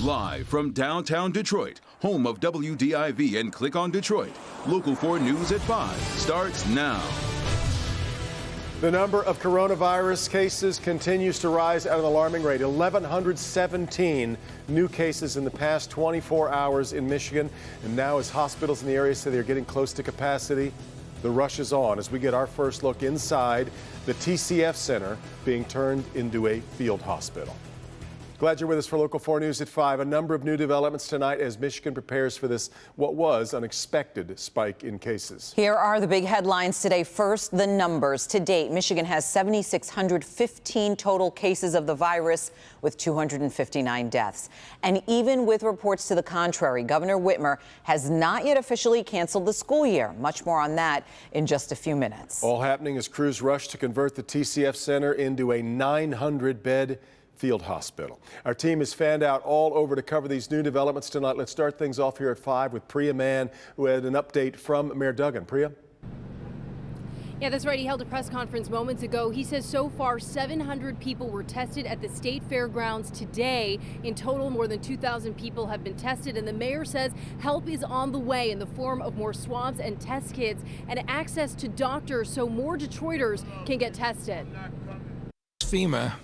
Live from downtown Detroit, home of WDIV and Click on Detroit, Local 4 News at 5 starts now. The number of coronavirus cases continues to rise at an alarming rate. 1,117 new cases in the past 24 hours in Michigan. And now as hospitals in the area say they're getting close to capacity, the rush is on as we get our first look inside the TCF Center being turned into a field hospital. Glad you're with us for Local 4 News at 5. A number of new developments tonight as Michigan prepares for this, what was unexpected spike in cases. Here are the big headlines today. First, the numbers. To date, Michigan has 7,615 total cases of the virus with 259 deaths. And even with reports to the contrary, Governor Whitmer has not yet officially canceled the school year. Much more on that in just a few minutes. All happening as crews rush to convert the TCF Center into a 900-bed field hospital. Our team is fanned out all over to cover these new developments tonight. Let's start things off here at 5 with Priya Mann, who had an update from Mayor Duggan. Priya? Yeah, that's right. He held a press conference moments ago. He says so far 700 people were tested at the state fairgrounds today. In total, more than 2,000 people have been tested, and the mayor says help is on the way in the form of more swabs and test kits and access to doctors so more Detroiters can get tested. FEMA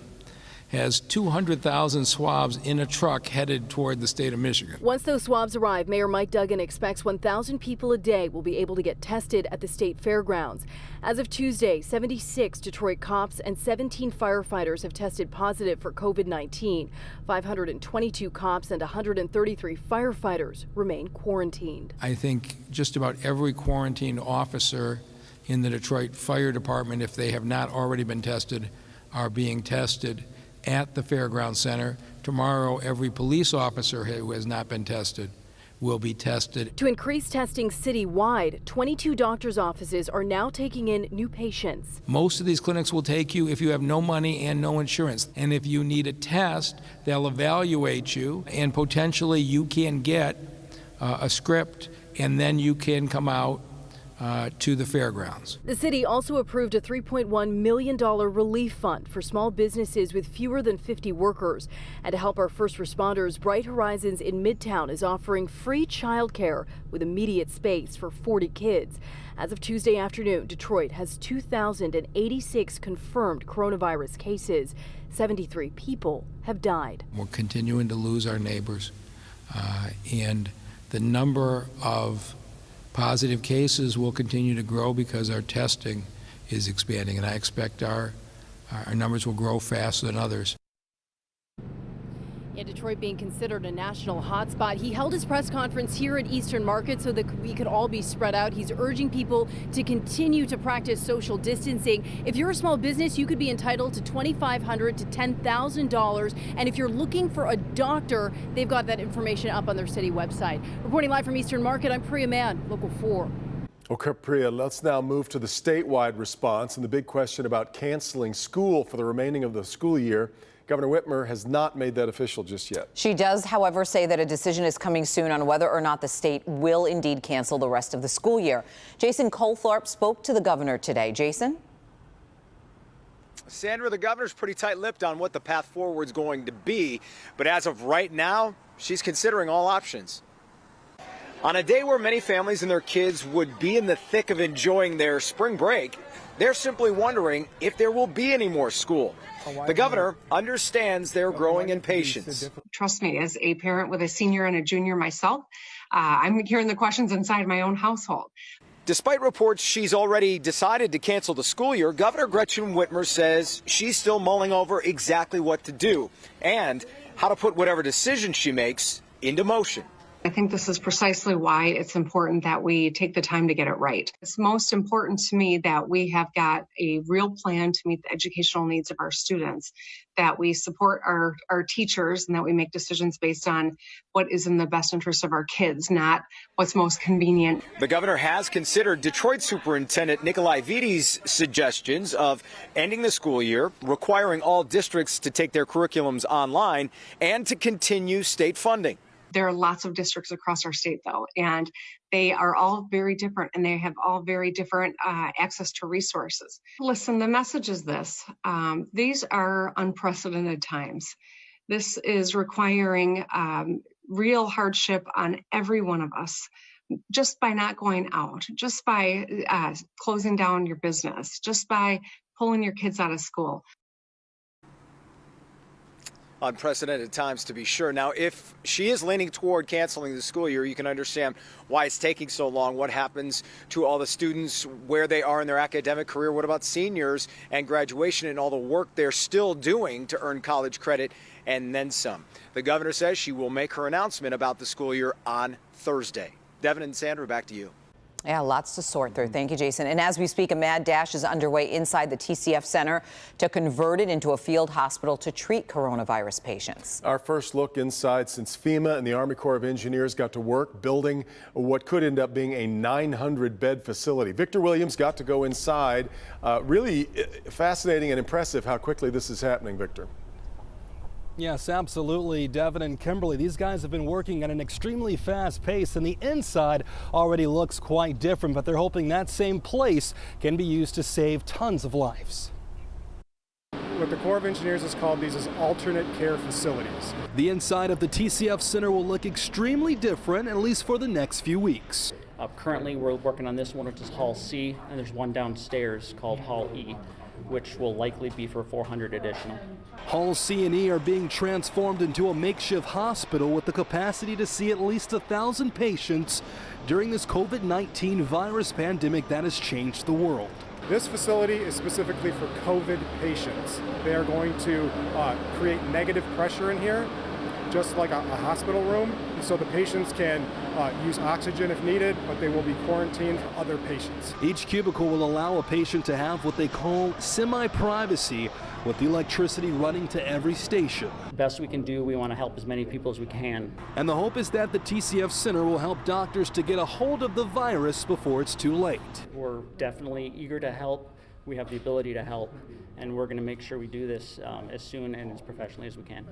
has 200,000 swabs in a truck headed toward the state of Michigan. Once those swabs arrive, Mayor Mike Duggan expects 1,000 people a day will be able to get tested at the state fairgrounds. As of Tuesday, 76 Detroit cops and 17 firefighters have tested positive for COVID-19. 522 cops and 133 firefighters remain quarantined. I think just about every quarantined officer in the Detroit Fire Department, if they have not already been tested, are being tested at the Fairground Center. Tomorrow, every police officer who has not been tested will be tested. To increase testing citywide, 22 doctors' offices are now taking in new patients. Most of these clinics will take you if you have no money and no insurance. And if you need a test, they'll evaluate you, and potentially you can get a script, and then you can come out to the fairgrounds. The city also approved a $3.1 million relief fund for small businesses with fewer than 50 workers. And to help our first responders, Bright Horizons in Midtown is offering free childcare with immediate space for 40 kids. As of Tuesday afternoon, Detroit has 2,086 confirmed coronavirus cases. 73 people have died. We're continuing to lose our neighbors, and the number of positive cases will continue to grow because our testing is expanding, and I expect our numbers will grow faster than others. Yeah, Detroit being considered a national hotspot. He held his press conference here at Eastern Market so that we could all be spread out. He's urging people to continue to practice social distancing. If you're a small business, you could be entitled to $2,500 to $10,000. And if you're looking for a doctor, they've got that information up on their city website. Reporting live from Eastern Market, I'm Priya Mann, Local 4. Okay, Priya, let's now move to the statewide response and the big question about canceling school for the remaining of the school year. Governor Whitmer has not made that official just yet. She does, however, say that a decision is coming soon on whether or not the state will indeed cancel the rest of the school year. Jason Colthorpe spoke to the governor today. Jason? Sandra, the governor's pretty tight-lipped on what the path forward is going to be, but as of right now, she's considering all options. On a day where many families and their kids would be in the thick of enjoying their spring break, they're simply wondering if there will be any more school. The governor understands their growing impatience. Trust me, as a parent with a senior and a junior myself, I'm hearing the questions inside my own household. Despite reports she's already decided to cancel the school year, Governor Gretchen Whitmer says she's still mulling over exactly what to do and how to put whatever decision she makes into motion. I think this is precisely why it's important that we take the time to get it right. It's most important to me that we have got a real plan to meet the educational needs of our students, that we support our teachers, and that we make decisions based on what is in the best interest of our kids, not what's most convenient. The governor has considered Detroit Superintendent Nikolai Vitti's suggestions of ending the school year, requiring all districts to take their curriculums online, and to continue state funding. There are lots of districts across our state, though, and they are all very different, and they have all very different access to resources. Listen, the message is this. These are unprecedented times. This is requiring real hardship on every one of us, just by not going out, just by closing down your business, just by pulling your kids out of school. Unprecedented times, to be sure. Now, if she is leaning toward canceling the school year, you can understand why it's taking so long. What happens to all the students, where they are in their academic career? What about seniors and graduation and all the work they're still doing to earn college credit and then some? The governor says she will make her announcement about the school year on Thursday. Devin and Sandra, back to you. Yeah, lots to sort through. Thank you, Jason. And as we speak, a mad dash is underway inside the TCF Center to convert it into a field hospital to treat coronavirus patients. Our first look inside since FEMA and the Army Corps of Engineers got to work building what could end up being a 900-bed facility. Victor Williams got to go inside. Really fascinating and impressive how quickly this is happening, Victor. Yes, absolutely, Devin and Kimberly. These guys have been working at an extremely fast pace, and the inside already looks quite different, but they're hoping that same place can be used to save tons of lives. What the Corps of Engineers has called these is alternate care facilities. The inside of the TCF Center will look extremely different, at least for the next few weeks. Currently, we're working on this one, which is Hall C, and there's one downstairs called Hall E, which will likely be for 400 additional. Halls C and E are being transformed into a makeshift hospital with the capacity to see at least 1,000 patients during this COVID-19 virus pandemic that has changed the world. This facility is specifically for COVID patients. They are going to create negative pressure in here, just like a hospital room, so the patients can use oxygen if needed, but they will be quarantined from other patients. Each cubicle will allow a patient to have what they call semi-privacy, with the electricity running to every station. The best we can do, we want to help as many people as we can. And the hope is that the TCF Center will help doctors to get a hold of the virus before it's too late. We're definitely eager to help. We have the ability to help, and we're going to make sure we do this as soon and as professionally as we can.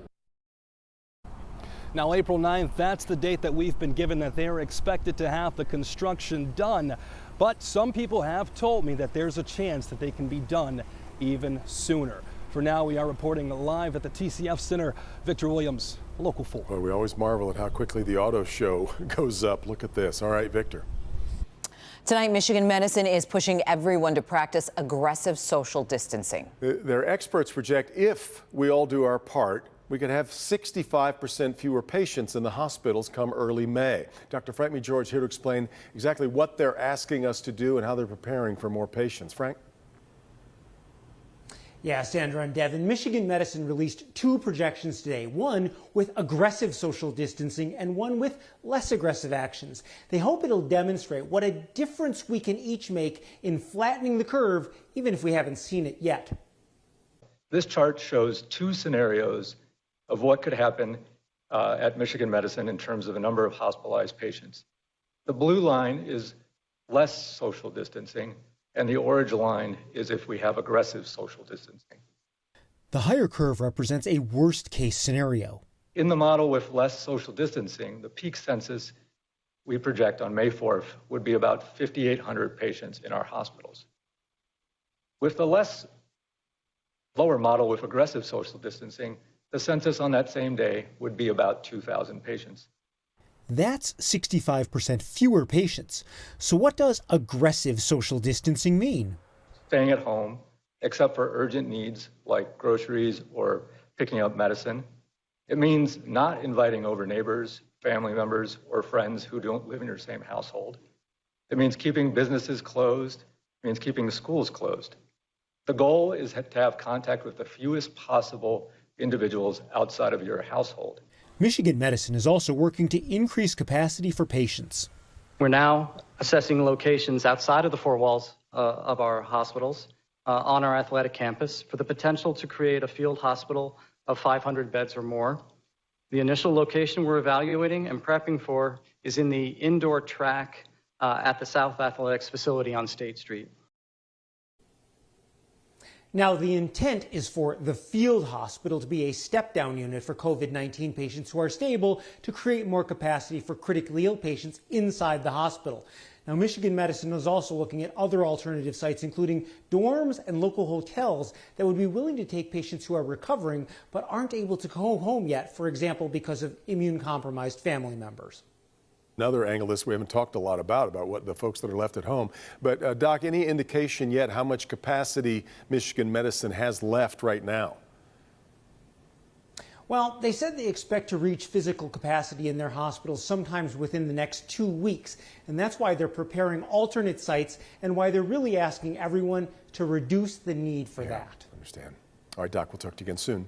Now, April 9th, that's the date that we've been given that they're expected to have the construction done. But some people have told me that there's a chance that they can be done even sooner. For now, we are reporting live at the TCF Center. Victor Williams, Local 4. Well, we always marvel at how quickly the auto show goes up. Look at this. All right, Victor. Tonight, Michigan Medicine is pushing everyone to practice aggressive social distancing. Their experts project if we all do our part, we could have 65% fewer patients in the hospitals come early May. Dr. Frank McGeorge here to explain exactly what they're asking us to do and how they're preparing for more patients. Frank? Yeah, Sandra and Devin, Michigan Medicine released two projections today, one with aggressive social distancing and one with less aggressive actions. They hope it'll demonstrate what a difference we can each make in flattening the curve, even if we haven't seen it yet. This chart shows two scenarios of what could happen at Michigan Medicine in terms of the number of hospitalized patients. The blue line is less social distancing, and the orange line is if we have aggressive social distancing. The higher curve represents a worst-case scenario. In the model with less social distancing, the peak census we project on May 4th would be about 5,800 patients in our hospitals. With the lower model with aggressive social distancing, the census on that same day would be about 2,000 patients. That's 65% fewer patients. So what does aggressive social distancing mean? Staying at home, except for urgent needs like groceries or picking up medicine. It means not inviting over neighbors, family members, or friends who don't live in your same household. It means keeping businesses closed. It means keeping the schools closed. The goal is to have contact with the fewest possible individuals outside of your household. Michigan Medicine is also working to increase capacity for patients. We're now assessing locations outside of the four walls of our hospitals on our athletic campus for the potential to create a field hospital of 500 beds or more. The initial location we're evaluating and prepping for is in the indoor track at the South Athletics facility on State Street. Now, the intent is for the field hospital to be a step-down unit for COVID-19 patients who are stable to create more capacity for critically ill patients inside the hospital. Now, Michigan Medicine is also looking at other alternative sites, including dorms and local hotels that would be willing to take patients who are recovering but aren't able to go home yet, for example, because of immune-compromised family members. Another angle this we haven't talked a lot about what the folks that are left at home. But Doc, any indication yet how much capacity Michigan Medicine has left right now? Well, they said they expect to reach physical capacity in their hospitals sometimes within the next 2 weeks. And that's why they're preparing alternate sites and why they're really asking everyone to reduce the need for that. Understand. All right, Doc, we'll talk to you again soon.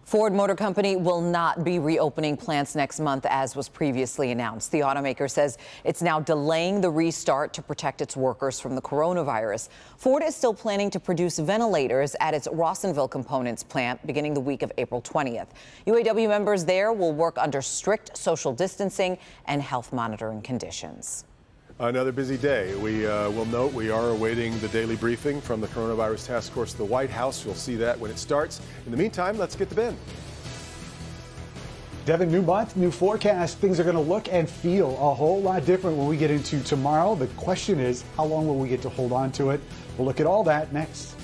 Ford Motor Company will not be reopening plants next month, as was previously announced. The automaker says it's now delaying the restart to protect its workers from the coronavirus. Ford is still planning to produce ventilators at its Rawsonville Components plant beginning the week of April 20th. UAW members there will work under strict social distancing and health monitoring conditions. Another busy day. We will note we are awaiting the daily briefing from the coronavirus task force at the White House. You'll see that when it starts. In the meantime, let's get to Ben. Devin, new month, new forecast. Things are going to look and feel a whole lot different when we get into tomorrow. The question is, how long will we get to hold on to it? We'll look at all that next.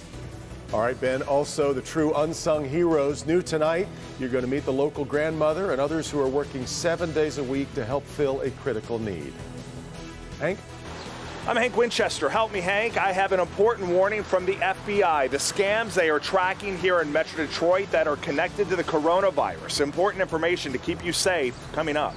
All right, Ben. Also, the true unsung heroes. New tonight, you're going to meet the local grandmother and others who are working 7 days a week to help fill a critical need. Hank? I'm Hank Winchester. Help me, Hank. I have an important warning from the FBI. The scams they are tracking here in Metro Detroit that are connected to the coronavirus. Important information to keep you safe coming up.